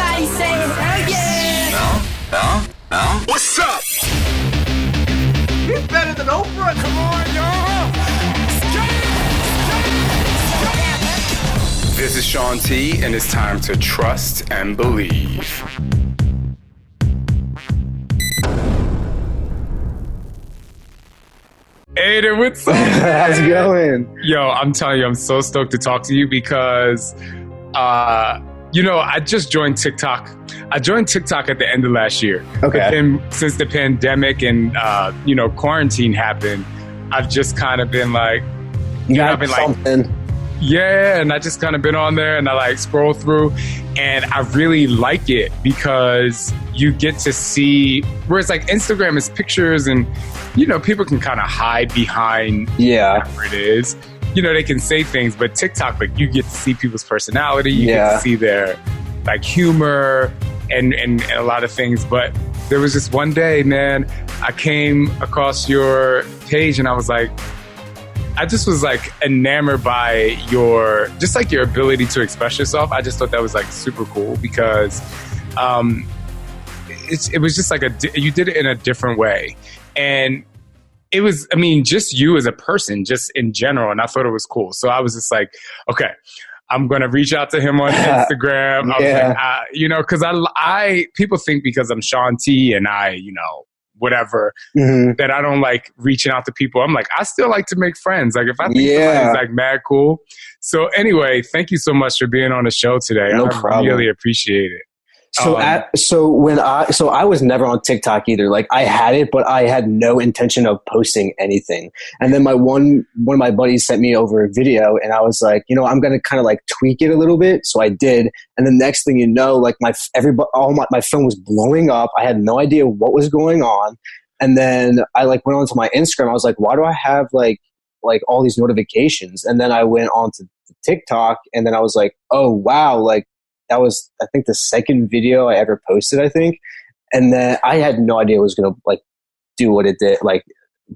Everybody say, hell yeah! What's up? He's better than Oprah. Come on, y'all. This is Shaun T, and it's time to trust and believe. Hey there, what's up? How's it going? Yo, I'm telling you, I'm so stoked to talk to you because, I just joined TikTok. I joined TikTok at the end of last year. Okay. But then since the pandemic and, quarantine happened, I've just kind of been like, I've been something. Yeah, and I just kind of been on there and I like scroll through and I really like it because you get to see, whereas like Instagram is pictures and, people can kind of hide behind whatever it is. They can say things, but TikTok, like you get to see people's personality, you get to see their like humor and a lot of things. But there was this one day, man, I came across your page and I was like, I just was like enamored by your ability to express yourself. I just thought that was like super cool because it was just like you did it in a different way. And it was, just you as a person, just in general. And I thought it was cool. So I was just like, okay, I'm going to reach out to him on Instagram. I was like, because I people think because I'm Shaun T and I, whatever, that I don't like reaching out to people. I'm like, I still like to make friends. Like if I think somebody's like mad cool. So anyway, thank you so much for being on the show today. No I problem. really appreciate it. So I was never on TikTok either. Like I had it, but I had no intention of posting anything. And then one of my buddies sent me over a video and I was like, I'm going to kind of like tweak it a little bit. So I did. And the next thing you know, like my phone was blowing up. I had no idea what was going on. And then I like went onto my Instagram. I was like, why do I have like all these notifications? And then I went on to TikTok and then I was like, oh wow, like that was, I think, the second video I ever posted, I think. And then I had no idea it was going to like do what it did, like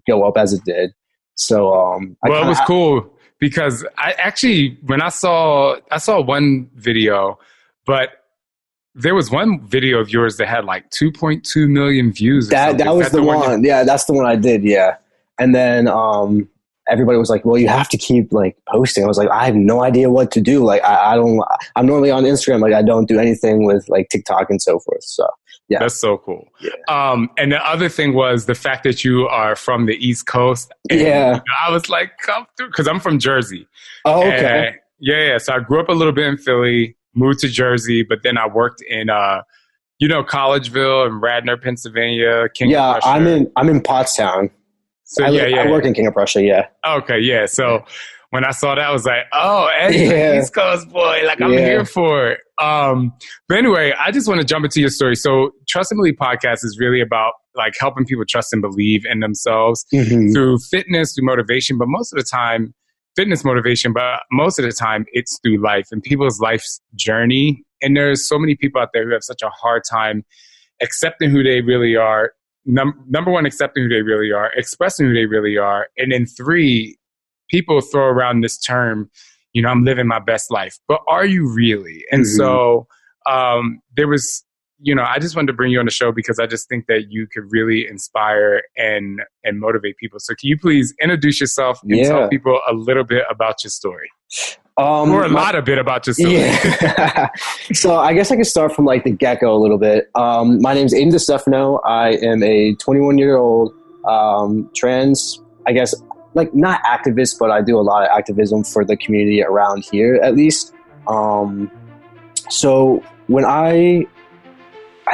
go up as it did. So, it was cool because I actually, when I saw one video, but there was one video of yours that had like 2.2 million views. That was the one. Yeah, that's the one I did. Yeah. And then, everybody was like, well, you have to keep like posting. I was like, I have no idea what to do. Like, I'm normally on Instagram. Like I don't do anything with like TikTok and so forth. So yeah. That's so cool. Yeah. And the other thing was the fact that you are from the East Coast. And, I was like, come through. Cause I'm from Jersey. Oh, okay. Yeah. So I grew up a little bit in Philly, moved to Jersey, but then I worked in, Collegeville and Radnor, Pennsylvania. King of Prussia. I'm in Pottstown. So I work in King of Prussia, yeah. Okay, yeah. So when I saw that, I was like, oh, Eddie's an East Coast boy. Like, I'm here for it. But anyway, I just want to jump into your story. So Trust and Believe podcast is really about like helping people trust and believe in themselves through fitness, through motivation, but most of the time, fitness motivation, but most of the time it's through life and people's life's journey. And there's so many people out there who have such a hard time accepting who they really are. Number one, accepting who they really are, expressing who they really are. And then 3, people throw around this term, I'm living my best life, but are you really? And so there was, I just wanted to bring you on the show because I just think that you could really inspire and motivate people. So can you please introduce yourself and tell people a little bit about your story? Or a lot of bit about yourself. Yeah. So I guess I can start from like the get-go a little bit. My name's Aiden DeStefano. I am a 21-year-old trans, I guess, like not activist, but I do a lot of activism for the community around here, at least. So when I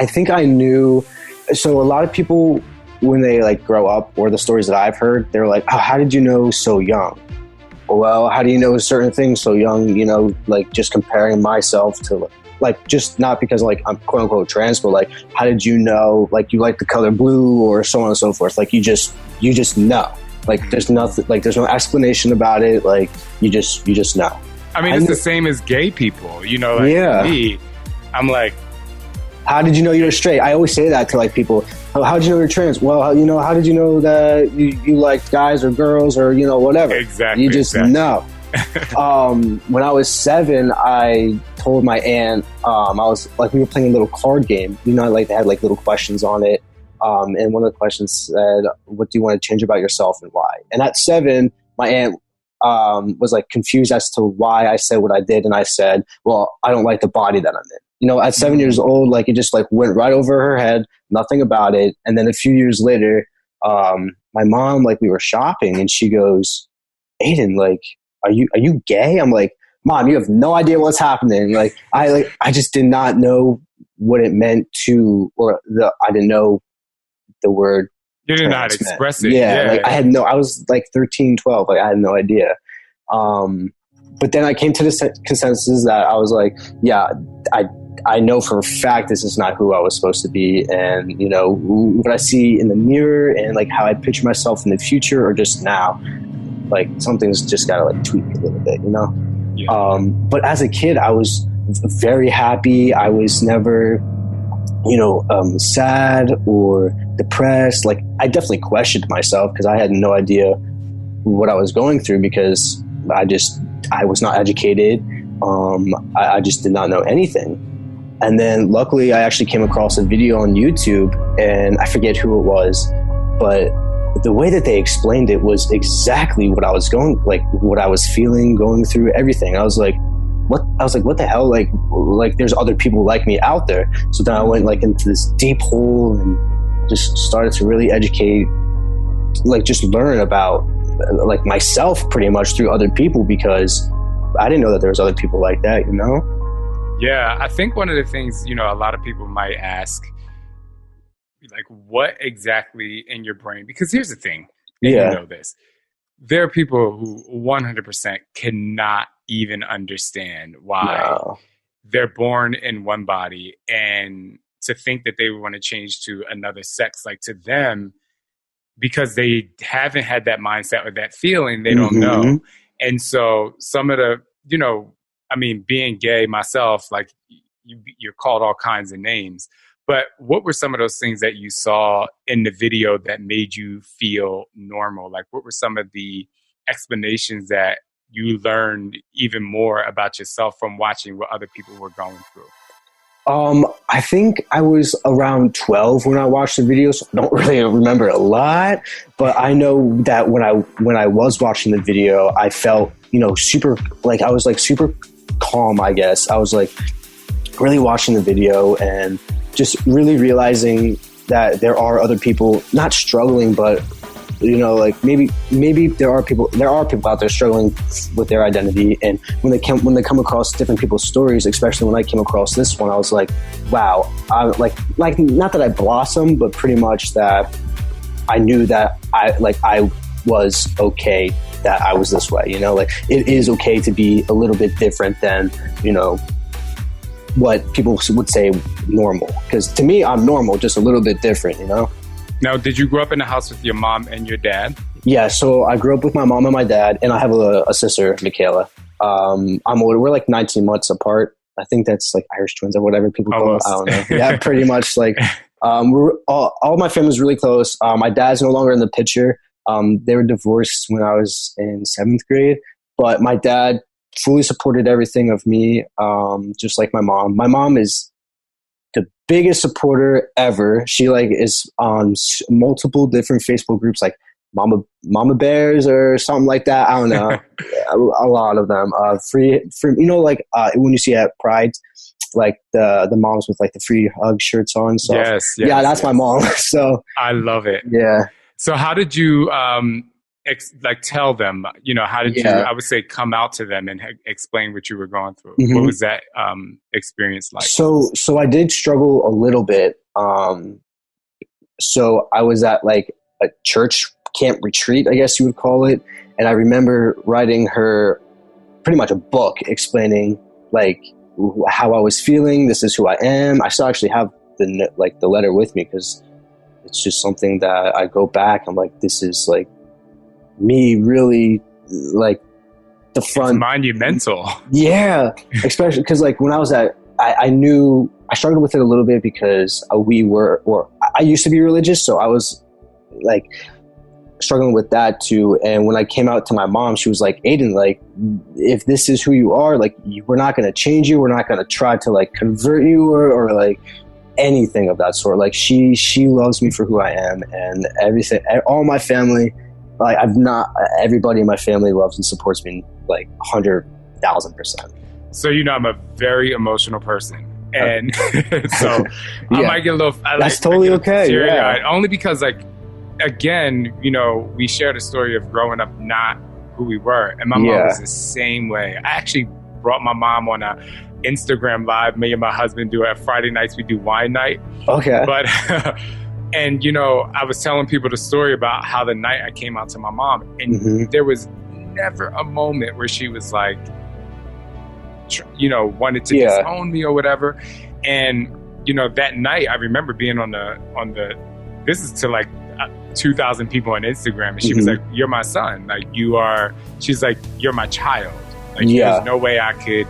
think I knew, so a lot of people when they like grow up, or the stories that I've heard, they're like, oh, how did you know so young? Well, how do you know certain things so young? Like just comparing myself to like, just not because like I'm quote unquote trans, but like, how did you know, like you like the color blue or so on and so forth? Like you just know, like there's nothing, like there's no explanation about it. Like you just know. I mean, it's the same as gay people, like me, I'm like, how did you know you're straight? I always say that to like people. Oh, how did you know you're trans? Well, how did you know that you like guys or girls or, whatever? Exactly. You just know. When I was 7, I told my aunt, I was like, we were playing a little card game, like they had like little questions on it. And one of the questions said, what do you want to change about yourself and why? And at 7, my aunt was like confused as to why I said what I did. And I said, well, I don't like the body that I'm in. At 7 years old, like it just like went right over her head, nothing about it. And then a few years later, my mom, like we were shopping and she goes, Aiden, like, are you gay? I'm like, Mom, you have no idea what's happening. Like I just did not know what it meant I didn't know the word. You didn't know how to express it. Yeah. Like I was like 13, 12. Like I had no idea. But then I came to the consensus that I was like, yeah, I know for a fact this is not who I was supposed to be. And, what I see in the mirror and like how I picture myself in the future or just now, like something's just got to like tweak a little bit, Yeah. But as a kid, I was very happy. I was never, sad or depressed. Like I definitely questioned myself because I had no idea what I was going through because I was not educated. I just did not know anything. And then luckily I actually came across a video on YouTube and I forget who it was, but the way that they explained it was exactly what I was what I was feeling, going through, everything. I was like, what the hell? Like there's other people like me out there. So then I went like into this deep hole and just started to really educate, like just learn about like myself pretty much through other people because I didn't know that there was other people like that, Yeah, I think one of the things, a lot of people might ask, like, what exactly in your brain? Because here's the thing, and you know this. There are people who 100% cannot even understand why they're born in one body and to think that they want to change to another sex, like to them, because they haven't had that mindset or that feeling, they don't know. And so some of the, being gay myself, like you're called all kinds of names. But what were some of those things that you saw in the video that made you feel normal? Like what were some of the explanations that you learned even more about yourself from watching what other people were going through? I think I was around 12 when I watched the video, so I don't really remember a lot, but I know that when I was watching the video, I felt, super, like I was like super calm, I guess. I was like really watching the video and just really realizing that there are other people not struggling, but like maybe there are people out there struggling with their identity, and when they come across different people's stories, especially when I came across this one, I was like, wow, I like not that I blossomed, but pretty much that I knew that I was okay that I was this way, like it is okay to be a little bit different than what people would say normal, because to me I'm normal, just a little bit different. Now, did you grow up in a house with your mom and your dad? Yeah, so I grew up with my mom and my dad, and I have a sister, Michaela. I'm older. We're like 19 months apart. I think that's like Irish twins or whatever people call it. I don't know. Yeah, pretty much. Like, we're all my family's really close. My dad's no longer in the picture. They were divorced when I was in 7th grade, but my dad fully supported everything of me, just like my mom. My mom is the biggest supporter ever. She like is on multiple different Facebook groups, like Mama Bears or something like that. I don't know. A lot of them. Free, like when you see at Pride, like the moms with like the free hug shirts on. So yes, yeah, that's my mom. So I love it. Yeah. So how did you tell them? How did you? I would say come out to them and explain what you were going through. Mm-hmm. What was that experience like? So I did struggle a little bit. So I was at like a church camp retreat, I guess you would call it, and I remember writing her pretty much a book explaining like how I was feeling. This is who I am. I still actually have the letter with me because it's just something that I go back. I'm like, this is like me really like the front. It's monumental. Yeah. Especially because like when I was I knew I struggled with it a little bit because I used to be religious. So I was like, struggling with that too. And when I came out to my mom, she was like, Aiden, like, if this is who you are, like, we're not going to change you. We're not going to try to like convert you or like anything of that sort. Like she loves me for who I am, and everything, all my family, like everybody in my family loves and supports me like 100,000%. So, I'm a very emotional person. And so I might get a little, that's totally okay. Yeah. Only because like, again, we shared a story of growing up not who we were. And my mom was the same way. I actually brought my mom on a Instagram live. Me and my husband do it. Friday nights we do wine night. Okay. But and I was telling people the story about how the night I came out to my mom, and there was never a moment where she was like, wanted to disown me or whatever. And that night I remember being on the this is to like 2,000 people on Instagram, and she was like, "You're my son. Like she's like, you're my child. Like there's no way I could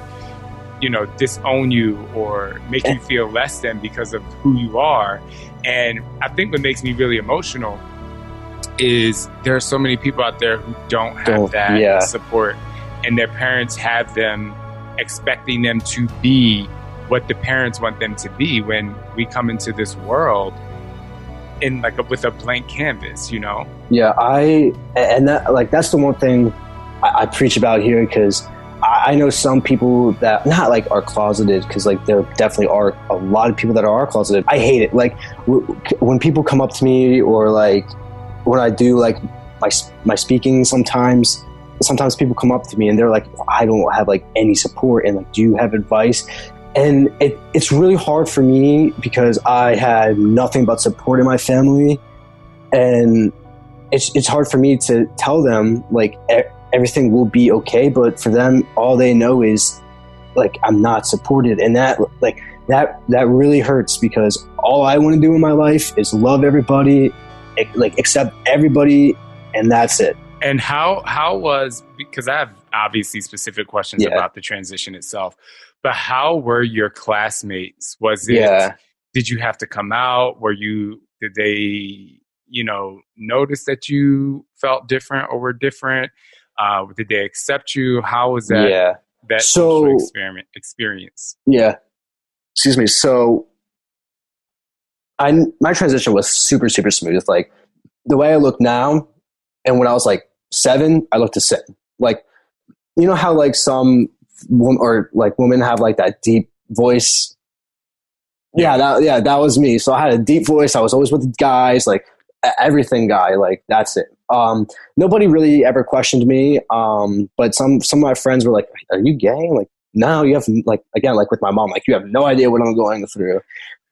disown you or make you feel less than because of who you are." And I think what makes me really emotional is there are so many people out there who don't have that support, and their parents have them expecting them to be what the parents want them to be when we come into this world in like with a blank canvas, Yeah, that's the one thing I preach about here, because I know some people that not like are closeted, because like there definitely are a lot of people that are closeted. I hate it. Like when people come up to me, or like when I do like my speaking, sometimes people come up to me and they're like, I don't have like any support, and like, do you have advice? And it's really hard for me because I had nothing but support in my family, and it's hard for me to tell them like everything will be okay, but for them, all they know is like I'm not supported, and that really hurts, because all I want to do in my life is love everybody, like accept everybody, and that's it. And how was, because I have obviously specific questions about the transition itself, but how were your classmates? Was it, did you have to come out? Did they, notice that you felt different or were different? Did they accept you? How was that, experience? Yeah. Excuse me. So my transition was super, super smooth. Like the way I look now, and when I was like 7, I looked the same. Like, how like some women have like that deep voice. That was me. So I had a deep voice. I was always with the guys, like everything guy, like that's it. Nobody really ever questioned me. But some of my friends were like, "Are you gay?" Like, no, you have like, again, like with my mom, like you have no idea what I'm going through.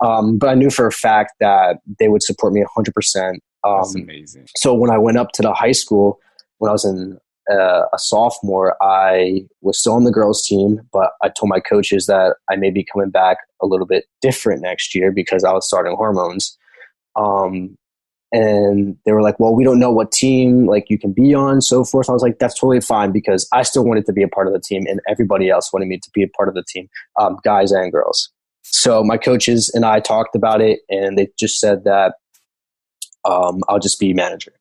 But I knew for a fact that they would support me 100%. That's amazing. So when I went up to the high school, when I was in a sophomore, I was still on the girls team, but I told my coaches that I may be coming back a little bit different next year because I was starting hormones. And they were like, well, we don't know what team like you can be on, so forth. I was like, that's totally fine, because I still wanted to be a part of the team, and everybody else wanted me to be a part of the team, guys and girls. So my coaches and I talked about it, and they just said that I'll just be manager.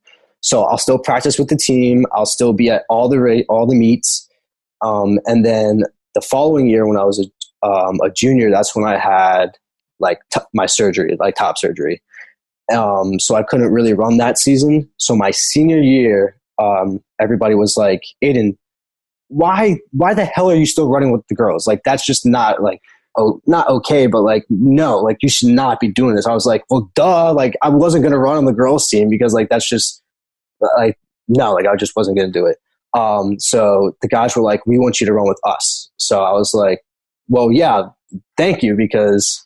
So I'll still practice with the team. I'll still be at all the meets. And then the following year, when I was a junior, that's when I had like my surgery, like top surgery. So I couldn't really run that season. So my senior year, everybody was like, Aiden, why the hell are you still running with the girls? Like, that's just not like, not okay, but like, no, like you should not be doing this. I was like, well, duh. Like I wasn't going to run on the girls team because like, that's just like, no, like I just wasn't going to do it. So the guys were like, we want you to run with us. So I was like, well, yeah, thank you, because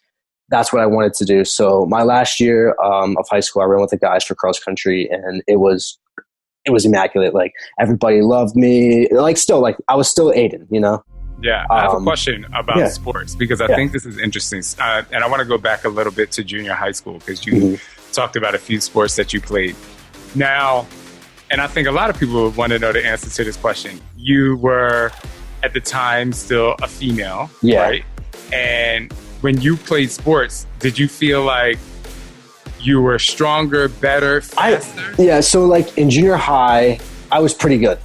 that's what I wanted to do. So my last year of high school, I ran with the guys for cross country, and it was immaculate. Like everybody loved me. Like still, like I was still Aiden, Yeah, I have a question about sports, because I think this is interesting. And I want to go back a little bit to junior high school, because you talked about a few sports that you played. Now, and I think a lot of people would want to know the answer to this question. You were, at the time, still a female, right? And when you played sports, did you feel like you were stronger, better, faster? So like in junior high, I was pretty good.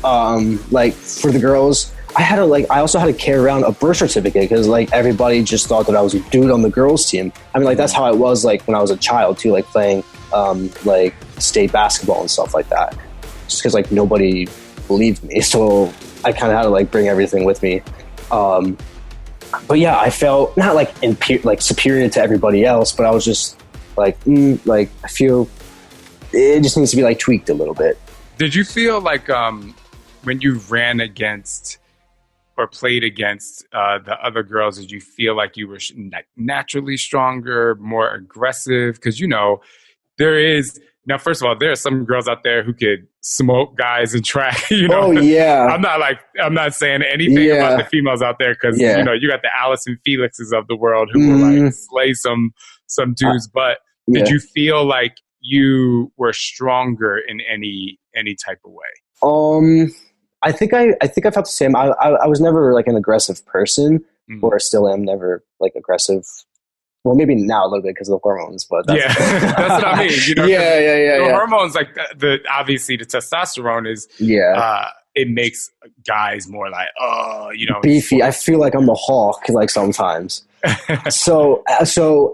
Like for the girls, I also had to carry around a birth certificate because like everybody just thought that I was a dude on the girls team. I mean, like that's how I was like when I was a child too, like playing like state basketball and stuff like that. Just because like nobody believed me, so I kind of had to like bring everything with me. But yeah, I felt not like superior to everybody else, but I was just like I feel it just needs to be like tweaked a little bit. Did you feel like when you ran against or played against the other girls, did you feel like you were naturally stronger, more aggressive? Because, you know, now, first of all, there are some girls out there who could smoke guys in track. You know? Oh, yeah. I'm not saying anything about the females out there because, you know, you got the Allison Felixes of the world who will like slay some dudes. But did you feel like you were stronger in any type of way? I think I felt the same. I was never like an aggressive person, or still am never like aggressive. Well, maybe now a little bit because of the hormones, but that's that's what I mean. You know, the hormones, like obviously the testosterone is it makes guys more like beefy. I feel like I'm the Hulk like sometimes. so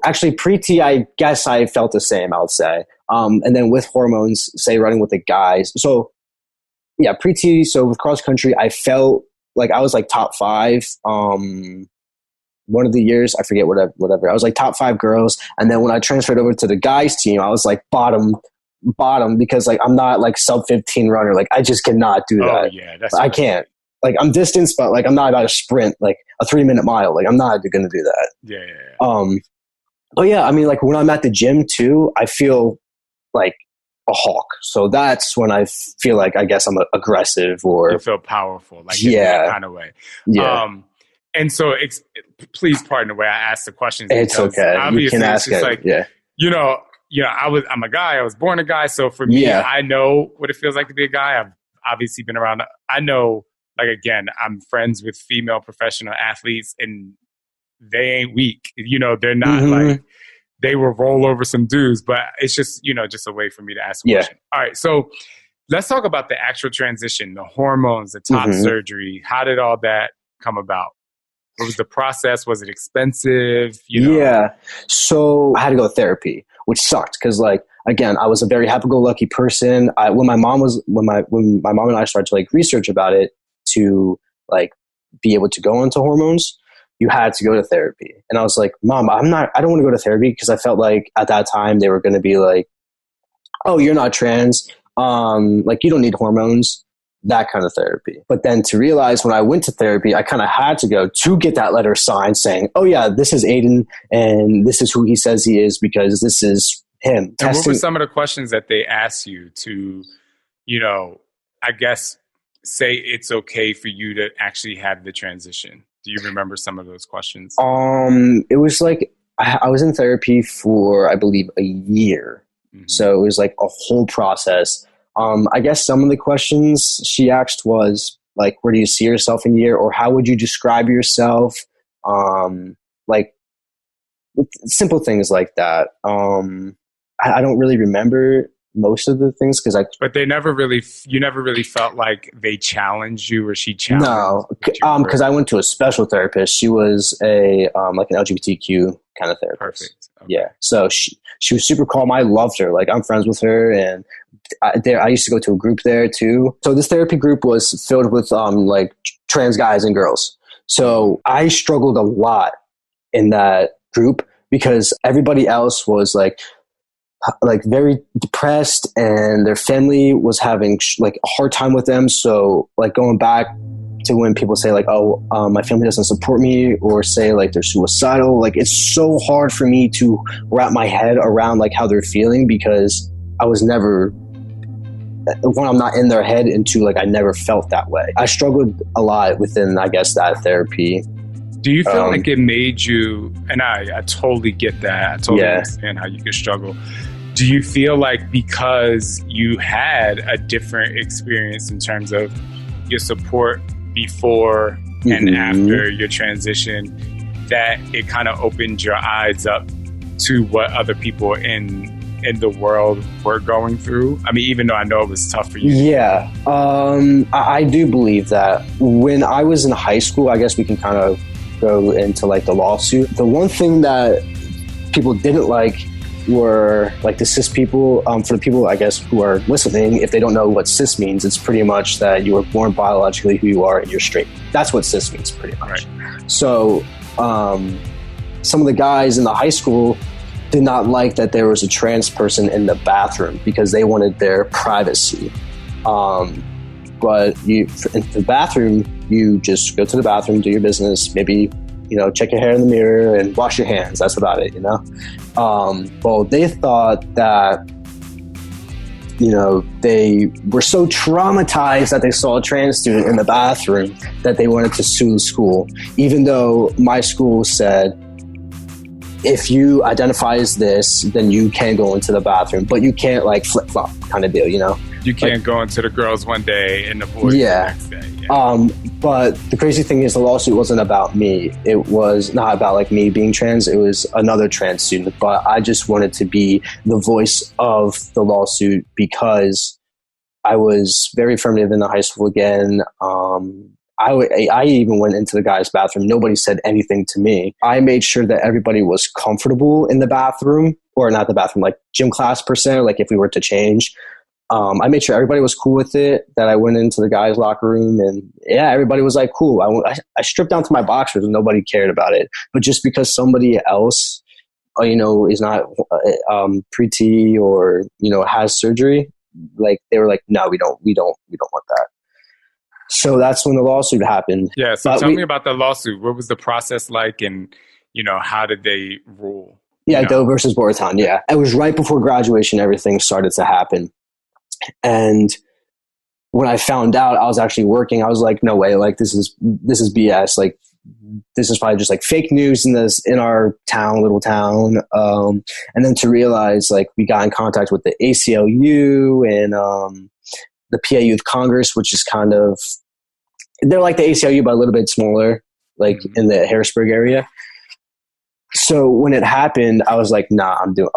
actually pre-T, I guess I felt the same. I would say, and then with hormones, say running with the guys. So yeah, pre-T. So with cross country, I felt like I was like top 5. One of the years, I forget whatever. I was like top 5 girls. And then when I transferred over to the guys team, I was like bottom because like I'm not like sub 15 runner. Like I just cannot do that. Oh yeah, I can't. Like I'm distance, but like I'm not about to sprint like a 3-minute mile. Like I'm not going to do that. Yeah. But yeah, I mean like when I'm at the gym too, I feel like a hawk. So that's when I feel like I guess I'm aggressive or you feel powerful, like in that kind of way. Yeah. And so, please pardon the way I asked the questions. It's okay. Obviously, you can ask it's it. Like, you know, I'm a guy. I was born a guy. So for me, I know what it feels like to be a guy. I've obviously been around. I know, like, again, I'm friends with female professional athletes and they ain't weak. You know, they're not like, they will roll over some dudes, but it's just, you know, just a way for me to ask a question. All right. So let's talk about the actual transition, the hormones, the top surgery. How did all that come about? What was the process? Was it expensive? Yeah. So I had to go to therapy, which sucked because, like, again, I was a very happy-go-lucky person. When my mom and I started to like research about it to like be able to go into hormones, you had to go to therapy. And I was like, Mom, I don't want to go to therapy because I felt like at that time they were going to be like, oh, you're not trans. Like you don't need hormones. That kind of therapy. But then to realize when I went to therapy, I kind of had to go to get that letter signed saying, oh yeah, this is Aiden and this is who he says he is because this is him. And what were some of the questions that they asked you to, you know, I guess say it's okay for you to actually have the transition? Do you remember some of those questions? It was like, I was in therapy for, I believe, a year. So it was like a whole process. I guess some of the questions she asked was like, where do you see yourself in a year? Or how would you describe yourself? Like simple things like that. I don't really remember most of the things but you never really felt like they challenged you or she challenged you? No, because I went to a special therapist. She was a like an LGBTQ kind of therapist. Perfect. Okay. Yeah. So she was super calm. I loved her. Like I'm friends with her and I used to go to a group there too. So this therapy group was filled with like trans guys and girls. So I struggled a lot in that group because everybody else was like very depressed and their family was having like a hard time with them. So like going back to when people say like, oh, my family doesn't support me or say like they're suicidal. Like it's so hard for me to wrap my head around like how they're feeling because I was never, when I'm not in their head and two, like I never felt that way. I struggled a lot within, I guess, that therapy. Do you feel like it made you, and I totally get that. I totally understand how you could struggle. Do you feel like because you had a different experience in terms of your support before and after your transition, that it kind of opened your eyes up to what other people in the world were going through? I mean, even though I know it was tough for you. Yeah, I do believe that. When I was in high school, I guess we can kind of go into like the lawsuit. The one thing that people didn't like were like the cis people. For the people, I guess, who are listening, if they don't know what cis means, it's pretty much that you were born biologically who you are and you're straight. That's what cis means, pretty much. Right. So some of the guys in the high school did not like that there was a trans person in the bathroom because they wanted their privacy. But in the bathroom, you just go to the bathroom, do your business, maybe, check your hair in the mirror and wash your hands. That's about it, Well, they thought that, they were so traumatized that they saw a trans student in the bathroom that they wanted to sue the school, even though my school said, if you identify as this, then you can go into the bathroom, but you can't like flip-flop kind of deal, You can't go into the girls one day and the boys the next day. Yeah. But the crazy thing is the lawsuit wasn't about me. It was not about like me being trans. It was another trans student, but I just wanted to be the voice of the lawsuit because I was very affirmative in the high school again. I even went into the guy's bathroom. Nobody said anything to me. I made sure that everybody was comfortable in the bathroom, or not the bathroom, like gym class per se, like if we were to change. I made sure everybody was cool with it, that I went into the guy's locker room and everybody was like, cool. I stripped down to my boxers and nobody cared about it. But just because somebody else, is not pre-T or, has surgery, like they were like, no, we don't want that. So that's when the lawsuit happened. Yeah. So tell me about the lawsuit. What was the process like, and how did they rule? Yeah, Doe versus Boraton. Yeah, it was right before graduation. Everything started to happen, and when I found out, I was actually working. I was like, no way! Like this is BS. Like this is probably just like fake news in our little town. And then to realize, like, we got in contact with the ACLU and the PA Youth Congress, which is kind of, they're like the ACLU, but a little bit smaller, like in the Harrisburg area. So when it happened, I was like, nah, I'm gonna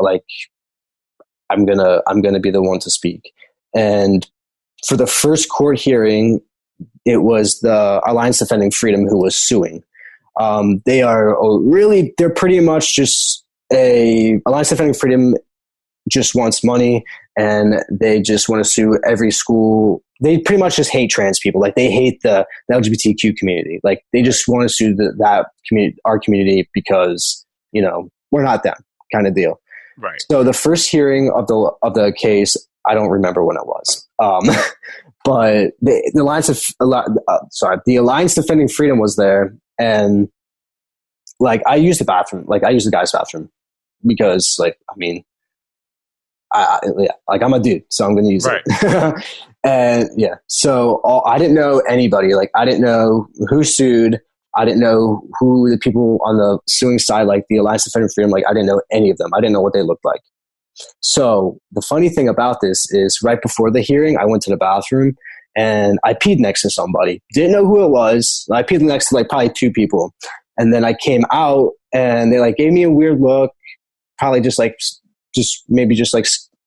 be the one to speak. And for the first court hearing, it was the Alliance Defending Freedom who was suing. They're pretty much just Alliance Defending Freedom just wants money, and they just want to sue every school. They pretty much just hate trans people. Like they hate the LGBTQ community. Like they just want to sue that community, our community, because we're not them, kind of deal. Right. So the first hearing of the case, I don't remember when it was, but the Alliance Defending Freedom was there, and like I used the bathroom, like I used the guy's bathroom because, like, I mean, I'm a dude, so I'm going to use it. And so I didn't know anybody. Like I didn't know who sued. I didn't know who the people on the suing side, like the Alliance Defending Freedom, like I didn't know any of them. I didn't know what they looked like. So the funny thing about this is right before the hearing, I went to the bathroom and I peed next to somebody. Didn't know who it was. I peed next to like probably two people. And then I came out and they like gave me a weird look, probably just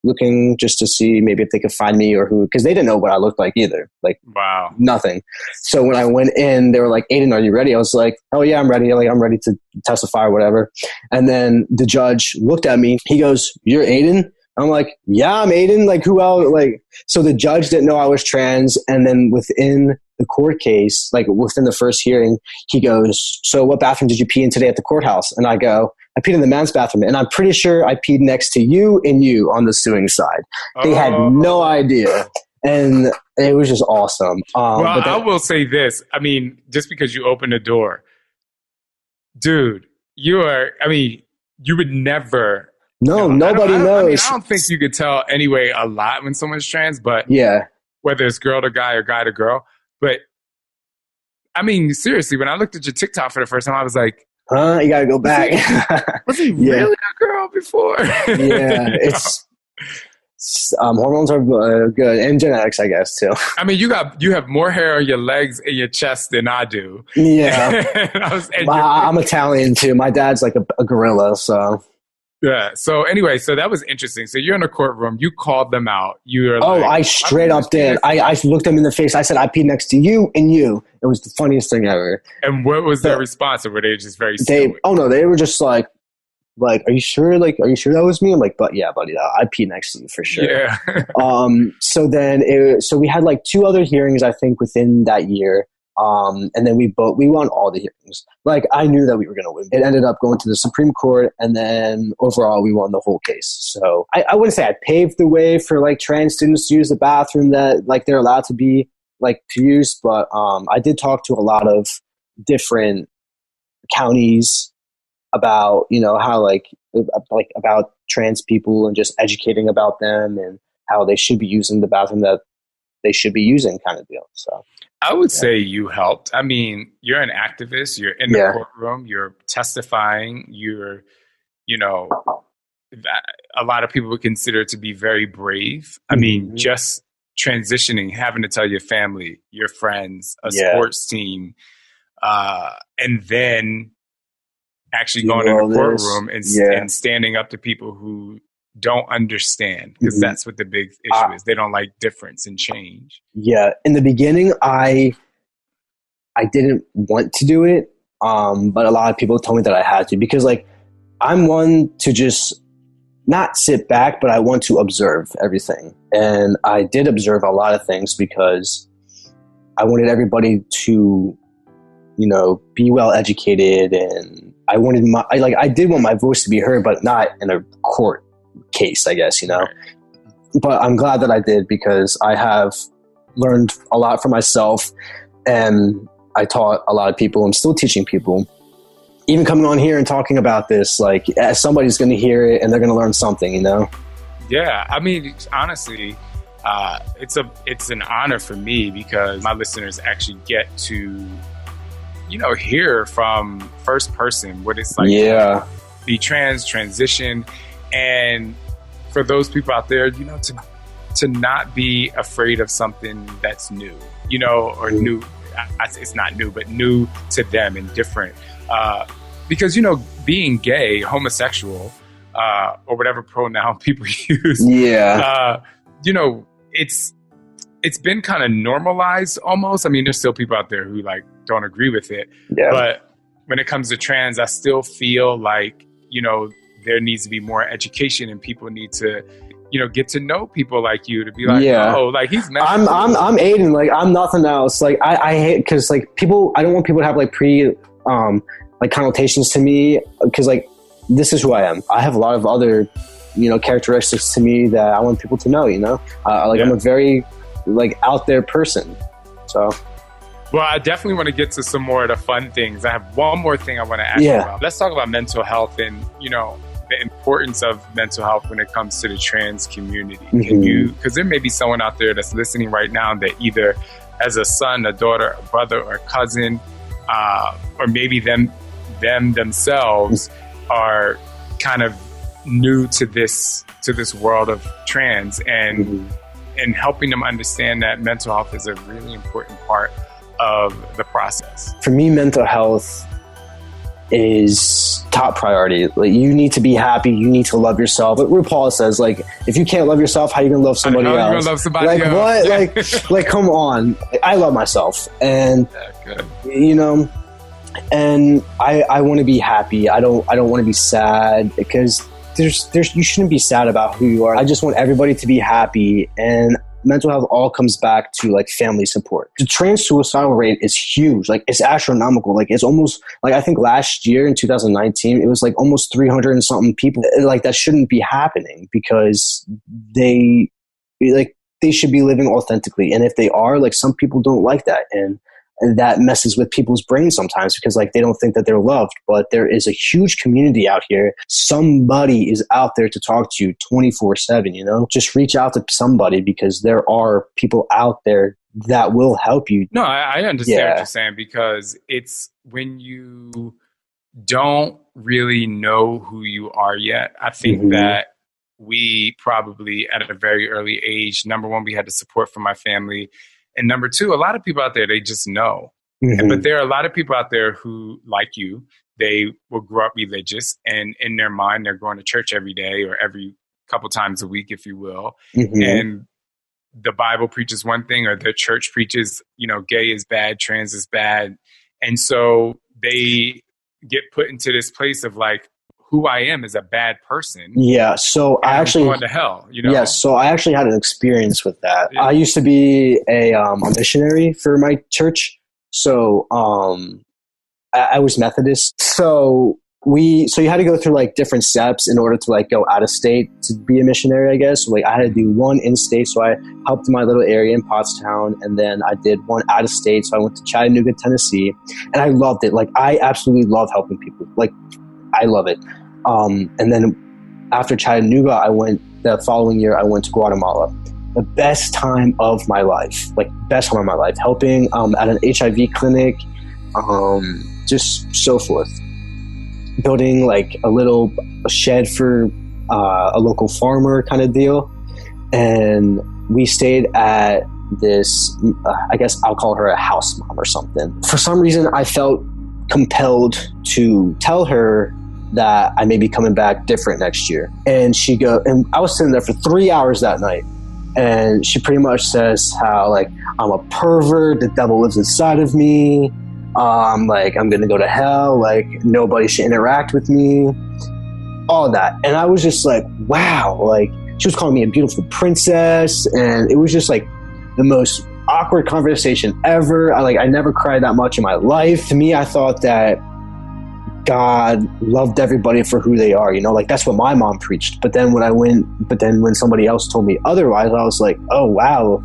looking just to see maybe if they could find me or who, because they didn't know what I looked like either. Like, wow, nothing. So when I went in, they were like, Aiden, are you ready? I was like, oh yeah, I'm ready. Like, I'm ready to testify or whatever. And then the judge looked at me. He goes, you're Aiden? I'm like, yeah, I'm Aiden. Like, who else? Like, so the judge didn't know I was trans. And then within the court case, like within the first hearing, he goes, so what bathroom did you pee in today at the courthouse? And I go, I peed in the men's bathroom, and I'm pretty sure I peed next to you and you on the suing side. They had no idea, and it was just awesome. I will say this. I mean, just because you opened the door, dude, you would never. No, nobody knows. I don't think you could tell anyway a lot when someone's trans, but whether it's girl to guy or guy to girl. But I mean, seriously, when I looked at your TikTok for the first time, I was like, you gotta go back. Was he really a girl before? It's hormones are good, and genetics, I guess, too. I mean, you have more hair on your legs and your chest than I do. Yeah, I'm Italian too. My dad's like a gorilla, so Yeah. So anyway, so that was interesting. So you're in a courtroom. You called them out. You're like, I straight up did. I looked them in the face. I said, I peed next to you and you. It was the funniest thing ever. And what was their response? Or were they just very stoic? They were just like, are you sure? Like, are you sure that was me? I'm like, but yeah, buddy, I peed next to you for sure. Yeah. So then, so we had like 2 other hearings, I think, within that year. And then we won all the hearings. Like, I knew that we were going to win. It ended up going to the Supreme Court, and then overall we won the whole case. So I wouldn't say I paved the way for like trans students to use the bathroom that like they're allowed to be like to use, but I did talk to a lot of different counties about, how like about trans people and just educating about them and how they should be using the bathroom that they should be using, kind of deal. So I would say you helped. I mean, you're an activist. You're in the courtroom. You're testifying. You're, a lot of people would consider it to be very brave. I mean, just transitioning, having to tell your family, your friends, a sports team, and then actually going in the courtroom and standing up to people who don't understand, because that's what the big issue is. They don't like difference and change. Yeah. In the beginning, I didn't want to do it. But a lot of people told me that I had to, because like, I'm one to just not sit back, but I want to observe everything. And I did observe a lot of things because I wanted everybody to, be well educated, and I wanted I did want my voice to be heard, but not in a court case, I guess, but I'm glad that I did, because I have learned a lot for myself, and I taught a lot of people. I'm still teaching people. Even coming on here and talking about this, like, somebody's going to hear it and they're going to learn something, Yeah. I mean, honestly, it's an honor for me, because my listeners actually get to, hear from first person what it's like to be transition. And for those people out there, to not be afraid of something that's new, or new. It's not new, but new to them and different. Because, being gay, homosexual, or whatever pronoun people use, it's been kind of normalized almost. I mean, there's still people out there who like don't agree with it. Yeah. But when it comes to trans, I still feel like, there needs to be more education, and people need to, get to know people like you, to be like, oh, like he's I'm Aiden. Like, I'm nothing else. Like, I hate, cause like people, I don't want people to have like like connotations to me, cause like, this is who I am. I have a lot of other, characteristics to me that I want people to know, I'm a very like out there person. So. Well, I definitely want to get to some more of the fun things. I have one more thing I want to ask you about. Let's talk about mental health and, the importance of mental health when it comes to the trans community. Can you, because there may be someone out there that's listening right now that either has a son, a daughter, a brother, or a cousin, or maybe themselves are kind of new to this world of trans, and helping them understand that mental health is a really important part of the process. For me, mental health is top priority. Like, you need to be happy. You need to love yourself. Like RuPaul says, like, if you can't love yourself, how are you gonna love somebody else? You're gonna love somebody like else. What? like come on. I love myself, and and I want to be happy. I don't want to be sad, because there's you shouldn't be sad about who you are. I just want everybody to be happy, and mental health all comes back to like family support. The trans suicidal rate is huge. Like, it's astronomical. Like, it's almost like, I think last year in 2019, it was like almost 300 and something people. Like, that shouldn't be happening, because they should be living authentically. And if they are, like, some people don't like that. And that messes with people's brains sometimes, because like they don't think that they're loved. But there is a huge community out here. Somebody is out there to talk to you 24/7, just reach out to somebody, because there are people out there that will help you. No, I understand what you're saying, because it's when you don't really know who you are yet. I think that we probably at a very early age, number one, we had the support from my family. And number two, a lot of people out there, they just know. But there are a lot of people out there who, like you, they will grow up religious, and in their mind, they're going to church every day or every couple times a week, if you will. Mm-hmm. And the Bible preaches one thing, or the church preaches, gay is bad, trans is bad. And so they get put into this place of like, who I am is a bad person. Yeah. So I actually going to hell, Yeah. So I actually had an experience with that. Yeah. I used to be a missionary for my church. So I was Methodist. So you had to go through like different steps in order to like go out of state to be a missionary, I guess. So, like I had to do one in state. So I helped in my little area in Pottstown, and then I did one out of state. So I went to Chattanooga, Tennessee, and I loved it. Like I absolutely love helping people. Like I love it. And then after Chattanooga, the following year, I went to Guatemala. The best time of my life, helping at an HIV clinic, just so forth. Building like a shed for a local farmer kind of deal. And we stayed at this, I guess I'll call her a house mom or something. For some reason, I felt compelled to tell her that I may be coming back different next year. And and I was sitting there for 3 hours that night. And she pretty much says how like, I'm a pervert, the devil lives inside of me. Like I'm going to go to hell. Like nobody should interact with me, all of that. And I was just like, wow, like she was calling me a beautiful princess. And it was just like the most awkward conversation ever. I never cried that much in my life. To me, I thought that God loved everybody for who they are, like that's what my mom preached. But then when somebody else told me otherwise, I was like, oh wow,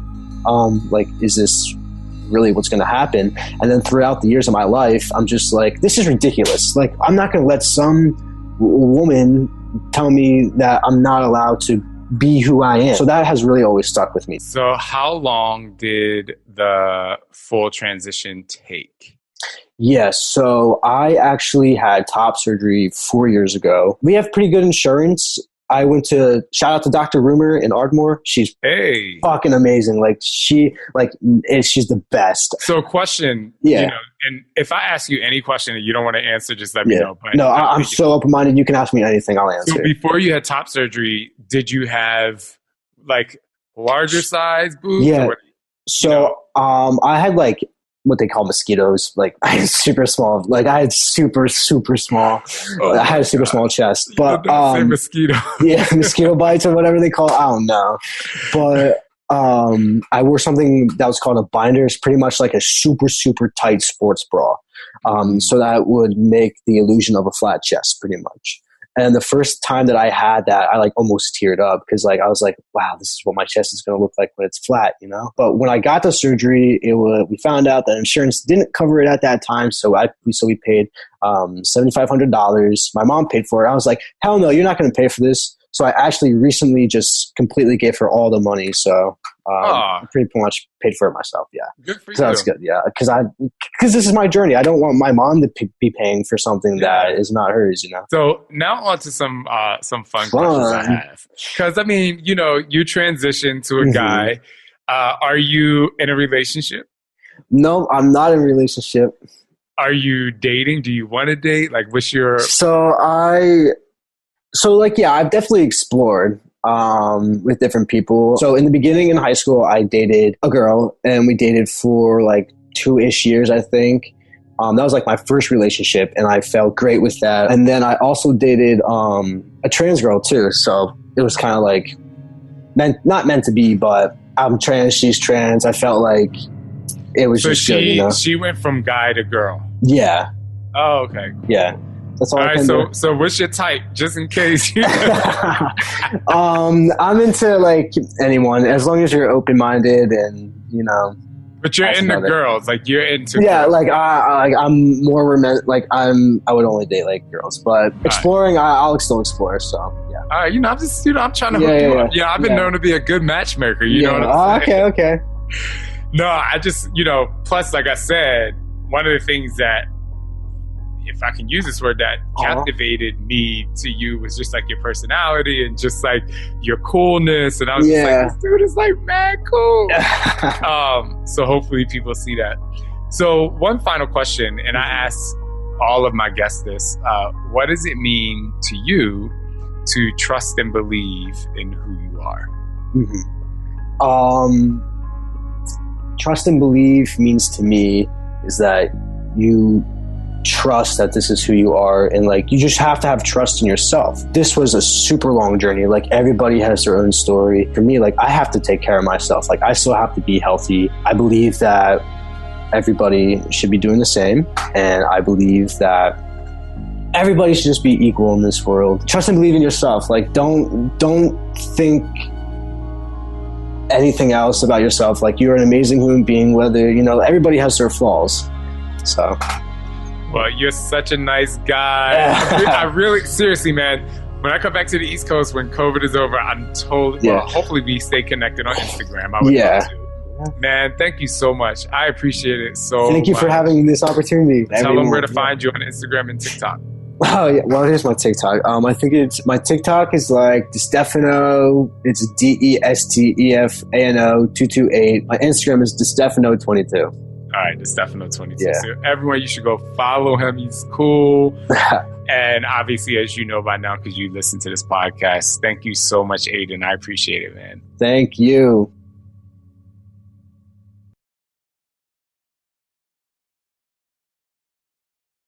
like is this really what's going to happen? And then throughout the years of my life, I'm just like, this is ridiculous. Like I'm not going to let some woman tell me that I'm not allowed to be who I am. So that has really always stuck with me. So how long did the full transition take? Yes. So I actually had top surgery 4 years ago. We have pretty good insurance. I went to shout out to Dr. Rumor in Ardmore. She's fucking amazing. Like she's the best. So question, yeah. And if I ask you any question that you don't want to answer, just let me know. But no, I'm so open-minded. You can ask me anything, I'll answer. So before you had top surgery, did you have like larger size boobs? Yeah. I had like what they call mosquitoes. Like I had super small. Like I had super small. I had a super small chest. But say mosquito. Yeah, mosquito bites or whatever they call it. I don't know. But I wore something that was called a binder. It's pretty much like a super tight sports bra. So that would make the illusion of a flat chest, pretty much. And the first time that I had that, I like almost teared up because like I was like, wow, this is what my chest is going to look like when it's flat, But when I got the surgery, we found out that insurance didn't cover it at that time, so we paid $7,500. My mom paid for it. I was like, hell no, you're not going to pay for this. So I actually recently just completely gave her all the money. So I pretty much paid for it myself. Yeah. Good for you. So that's good. Yeah. Because this is my journey. I don't want my mom to be paying for something that is not hers, So now on to some fun questions I have. Because, you transitioned to a guy. Are you in a relationship? No, I'm not in a relationship. Are you dating? Do you want to date? Like, what's your... I've definitely explored with different people. So in the beginning in high school, I dated a girl, and we dated for like 2-ish years, I think. That was like my first relationship, and I felt great with that. And then I also dated a trans girl too. So it was kind of like not meant to be, but I'm trans, she's trans. I felt like it was just good, She went from guy to girl. Yeah. Oh, okay. Yeah. That's all right, so what's your type, just in case? I'm into like anyone, as long as you're open-minded and But you're into girls, like you're into. Yeah, girls. like I'm more romantic. Like I would only date like girls, but exploring, I'll still explore. So yeah. All right, I'm just I'm trying to hook you up. Yeah, I've been known to be a good matchmaker. You know what I'm saying? Okay. No, I just Plus, like I said, one of the things that, if I can use this word, that captivated me to you was just like your personality and just like your coolness. And I was just like, this dude is like mad cool. So hopefully people see that. So one final question, and I ask all of my guests this. What does it mean to you to trust and believe in who you are? Trust and believe means to me is that you trust that this is who you are, and like you just have to have trust in yourself. This was a super long journey. Like everybody has their own story. For me, like I have to take care of myself. Like I still have to be healthy. I believe that everybody should be doing the same, and I believe that everybody should just be equal in this world. Trust and believe in yourself. Like don't think anything else about yourself. Like you're an amazing human being, whether, you know, everybody has their flaws. So well, you're such a nice guy. I really, seriously, man, when I come back to the East Coast, when COVID is over, I'm told, well, hopefully we stay connected on Instagram. I would love to. Man, thank you so much. I appreciate it so much. Thank you for having this opportunity. Tell them where to find you on Instagram and TikTok. Oh yeah, well here's my TikTok. I think my TikTok is like DeStefano. It's DeStefano 228. My Instagram is DeStefano22. All right, DeStefano22. Yeah. So everyone, you should go follow him. He's cool. And obviously, as you know by now, because you listen to this podcast, thank you so much, Aiden. I appreciate it, man. Thank you.